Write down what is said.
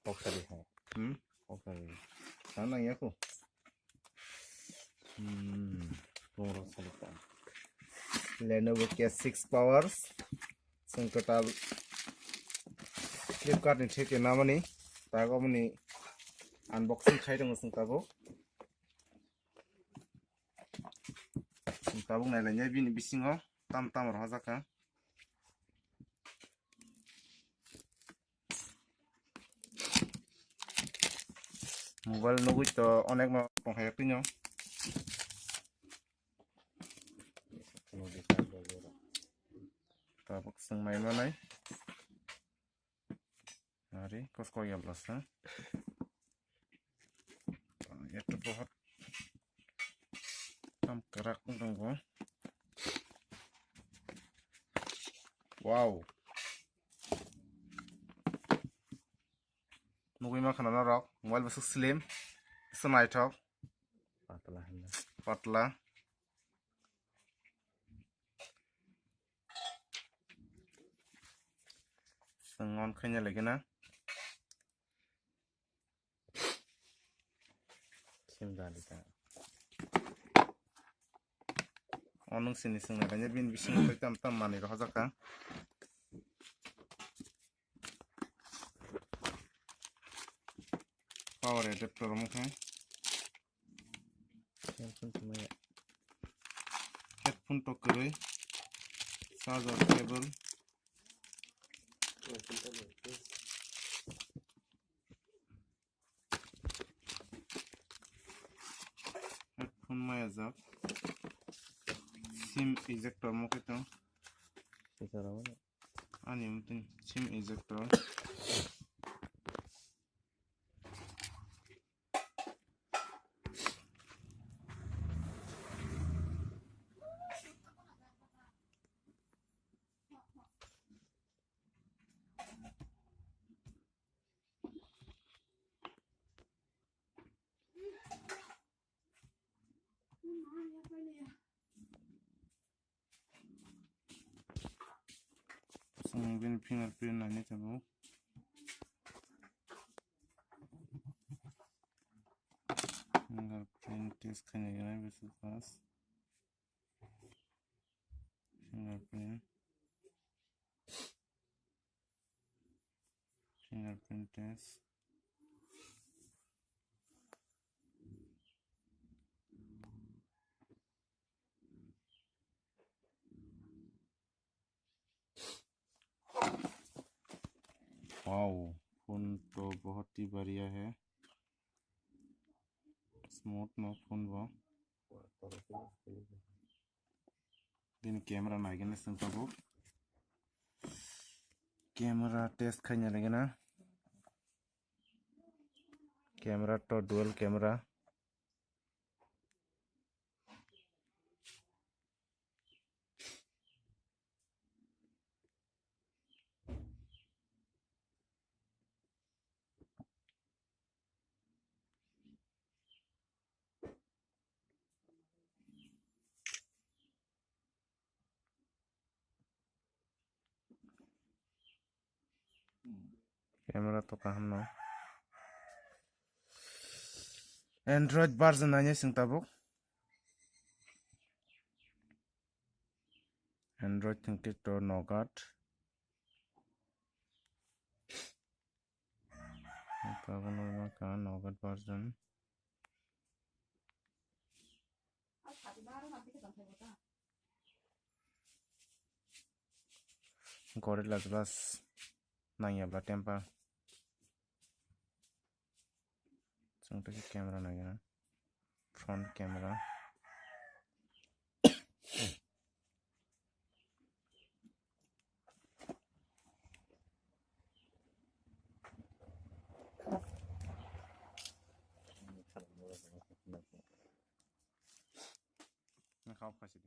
Oxali hai. Hmm. Oxali. Sana ya ko. Pungro salita. Lenovo K6 powers. Sing total. Flipkart ni theke namani. Tago mani unboxing khai dong sing tago. Sing tago nai lanya bini bisingo. Tam tam rahajaka. Mobile nugui to onek ma ponghay pinyo. Tabak sing mai manai. Hari kosko ya blasa. Itu बहुत काम kerak dong gua. Wow. Nugui ma khana na rok. Mobile basu slim. Sunai thok. Patla hana. Patla. Sengon khanya lagi na. Simdali ta. Onung sini sing na lanya bin bising to tam tam mani rahajaka. Power adapter mukha. Headphone semua. Headphone to kere. Charger cable. Headphone maya jak. SIM ejector mukha to. Secara mana? Ani mungkin SIM ejector. Mungkin fingerprint nanya coba. Fingerprint test kayaknya bisa pas. Fingerprint test. Wow phone तो बहुत ही बढ़िया है smooth no phone वो दिन camera नागिन संताबो camera test खाने लगे ना कैमरा तो डुअल कैमरा कैमरा तो कहाँ ना एंड्रॉइड वर्जन आने संताबो एंड्रॉइड थिंक तो नौगाट तब नौगा का नौगाट version Gorilla Glass nanya bla tempa sung take camera nanya front camera na khao khasi